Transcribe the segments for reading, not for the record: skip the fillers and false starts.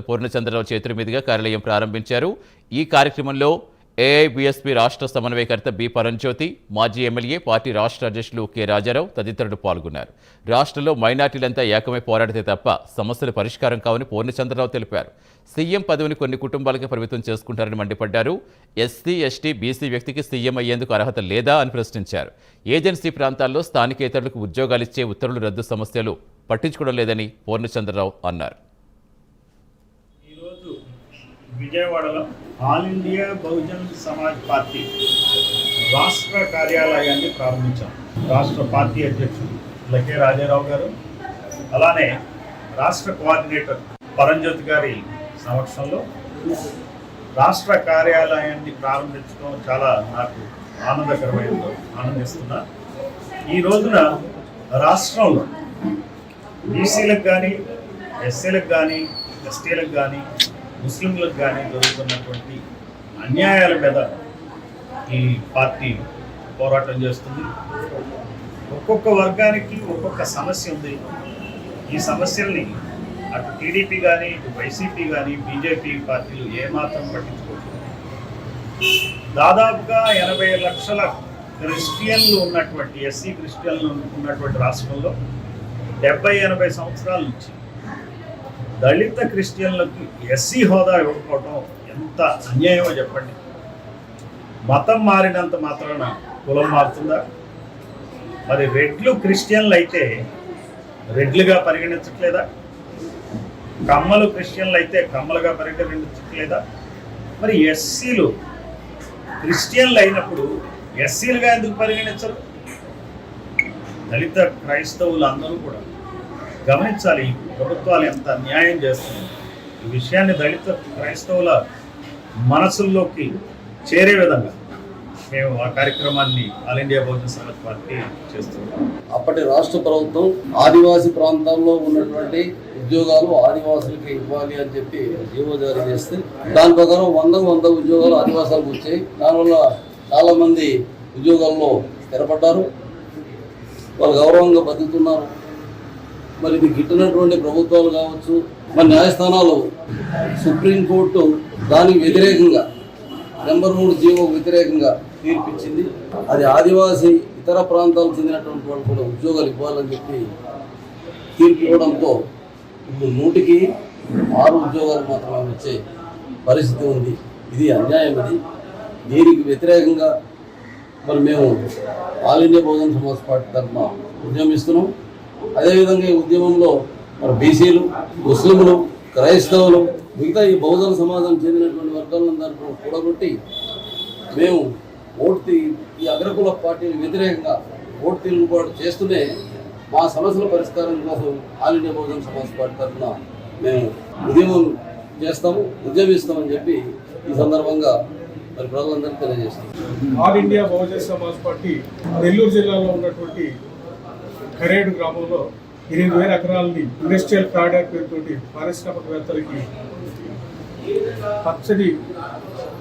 పూర్ణచంద్రరావు చేతుల మీదుగా కార్యాలయం ప్రారంభించారు. ఈ కార్యక్రమంలో ఏఐబీఎస్పీ రాష్ట్ర సమన్వయకర్త బి పరంజ్యోతి, మాజీ ఎమ్మెల్యే, పార్టీ రాష్ట్ర అధ్యక్షులు కె రాజారావు తదితరులు పాల్గొన్నారు. రాష్ట్రంలో మైనార్టీలంతా ఏకమై పోరాడితే తప్ప సమస్యల పరిష్కారం కావని పూర్ణచంద్రరావు తెలిపారు. సీఎం పదవిని కొన్ని కుటుంబాలకే పరిమితం చేసుకుంటారని మండిపడ్డారు. ఎస్సీ, ఎస్టీ, బీసీ వ్యక్తికి సీఎం అయ్యేందుకు అర్హత లేదా అని ప్రశ్నించారు. ఏజెన్సీ ప్రాంతాల్లో స్థానికేతరులకు ఉద్యోగాలిచ్చే ఉత్తర్వులు రద్దు సమస్యలు పట్టించుకోవడం లేదని పూర్ణచంద్రరావు అన్నారు. విజయవాడలో all India Bahujan Samaj party రాష్ట్ర కార్యాలయాన్ని ప్రారంభించాం. రాష్ట్ర పార్టీ అధ్యక్షుడు కె రాజారావు గారు, అలానే రాష్ట్ర కోఆర్డినేటర్ పరంజ్యోతి గారి సమక్షంలో రాష్ట్ర కార్యాలయాన్ని ప్రారంభించడం చాలా నాకు ఆనందిస్తున్నా. ఈ రోజున రాష్ట్రంలో బీసీలకు కానీ, ఎస్సీలకు కానీ, ఎస్టీలకు కానీ, ముస్లింలకు కానీ జరుగుతున్నటువంటి అన్యాయాల మీద ఈ పార్టీ పోరాటం చేస్తుంది. ఒక్కొక్క వర్గానికి ఒక్కొక్క సమస్య ఉంది. ఈ సమస్యల్ని అటు టీడీపీ కానీ, ఇటు వైసీపీ కానీ, బీజేపీ పార్టీలు ఏమాత్రం పట్టించుకోవచ్చు. దాదాపుగా 80 లక్షల క్రిస్టియన్లు ఉన్నటువంటి, ఎస్సీ క్రిస్టియన్లు ఉన్నటువంటి రాష్ట్రంలో 70-80 సంవత్సరాల నుంచి దళిత క్రిస్టియన్లకు ఎస్సీ హోదా ఇవ్వకపోవడం ఎంత అన్యాయమో చెప్పండి. మతం మారినంత మాత్రాన కులం మారుతుందా? మరి రెడ్లు క్రిస్టియన్లు అయితే రెడ్లుగా పరిగణించట్లేదా? కమ్మలు క్రిస్టియన్లు అయితే కమ్మలుగా పరిగణించట్లేదా? మరి ఎస్సీలు క్రిస్టియన్లు అయినప్పుడు ఎస్సీలుగా ఎందుకు పరిగణించరు? దళిత క్రైస్తవులు అందరూ కూడా గమనించాలి. ఈ ప్రభుత్వాలు ఎంత అన్యాయం చేస్తున్నాయి. ఈ విషయాన్ని దళిత క్రైస్తవుల మనసుల్లోకి చేరే విధంగా మేము ఆ కార్యక్రమాన్ని all India Bahujan Samaj party చేస్తున్నాం. అప్పటి రాష్ట్ర ప్రభుత్వం ఆదివాసీ ప్రాంతాల్లో ఉన్నటువంటి ఉద్యోగాలు ఆదివాసులకి ఇవ్వాలి అని చెప్పి జీవో జారీ చేస్తే దాని ప్రకారం 100 ఉద్యోగాలు ఆదివాసాలకు వచ్చాయి. దానివల్ల చాలామంది ఉద్యోగాల్లో స్థిరపడ్డారు, వాళ్ళు గౌరవంగా బతుకుతున్నారు. మరి ఇది గిట్టినటువంటి ప్రభుత్వాలు కావచ్చు, మరి న్యాయస్థానాలు, సుప్రీంకోర్టు దానికి వ్యతిరేకంగా నెంబర్ 3 జీవో వ్యతిరేకంగా తీర్పిచ్చింది. అది ఆదివాసీ ఇతర ప్రాంతాలకు చెందినటువంటి వాళ్ళు కూడా ఉద్యోగాలు ఇవ్వాలని చెప్పి తీర్పు ఇవ్వడంతో ఇప్పుడు 100కి 6 ఉద్యోగాలు మాత్రమే వచ్చే పరిస్థితి ఉంది. ఇది అన్యాయం. ఇది దీనికి వ్యతిరేకంగా మరి మేము all India Bahujan Samaj party తరఫున ఉద్యమిస్తున్నాం. అదేవిధంగా ఈ ఉద్యమంలో మరి బీసీలు, ముస్లింలు, క్రైస్తవులు, మిగతా ఈ బహుజన సమాజం చెందినటువంటి వర్గాలందరూ కూడగొట్టి మేము ఈ అగ్రకుల పార్టీకి వ్యతిరేకంగా ఓటు తిరుగుబాటు చేస్తూనే మా సమస్యల పరిష్కారం కోసం all India Bahujan Samaj party తరఫున మేము ఉద్యమం చేస్తాము, ఉద్యమిస్తామని చెప్పి ఈ సందర్భంగా మరి ప్రజలందరికీ తెలియజేస్తాం. All India Bahujan Samaj party Nellore జిల్లాలో ఉన్నటువంటి కరేడు గ్రామంలో 8,000 ఎకరాలని ఇండస్ట్రియల్ కారిడార్ పేరుతోటి పారిశ్రామికవేత్తలకి పచ్చడి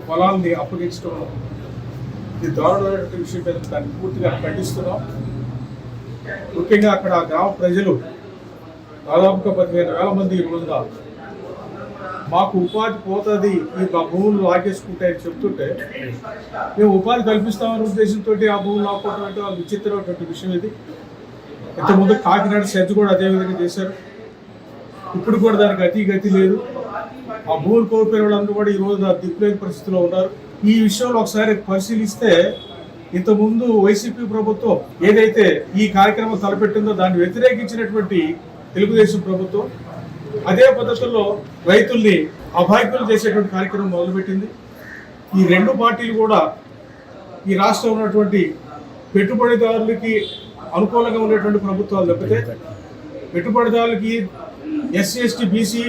పొలాలని అప్పగించడం ఇది దారుణమైనటువంటి విషయం మీద దాన్ని పూర్తిగా ఖండిస్తున్నాం. ముఖ్యంగా అక్కడ గ్రామ ప్రజలు దాదాపుగా 15,000 మంది ఈ రోజున మాకు ఉపాధి పోతుంది, ఈ భూములు లాగేసుకుంటాయని చెప్తుంటే మేము ఉపాధి కల్పిస్తామనే ఉద్దేశంతో ఆ భూములు లాక్కోవడం వాళ్ళు విచిత్రమైనటువంటి విషయం. ఇది ఇంతకుముందు కాకినాడ సెజ్ కూడా అదేవిధంగా చేశారు. ఇప్పుడు కూడా దానికి గతి లేదు. ఆ భూములు కోల్పోయిన వాళ్ళందరూ కూడా ఈ రోజు దిక్కులేని పరిస్థితిలో ఉన్నారు. ఈ విషయంలో ఒకసారి పరిశీలిస్తే ఇంతకుముందు వైసీపీ ప్రభుత్వం ఏదైతే ఈ కార్యక్రమం తలపెట్టిందో దాన్ని వ్యతిరేకించినటువంటి తెలుగుదేశం ప్రభుత్వం అదే పద్ధతుల్లో రైతుల్ని అభాగ్యులు చేసేటువంటి కార్యక్రమం మొదలుపెట్టింది. ఈ 2 పార్టీలు కూడా ఈ రాష్ట్రంలో ఉన్నటువంటి పెట్టుబడిదారులకి అనుకూలంగా ఉండేటువంటి ప్రభుత్వాలు తప్పితే పెట్టుబడిదారులకి ఎస్సీ, ఎస్టీ, బీసీ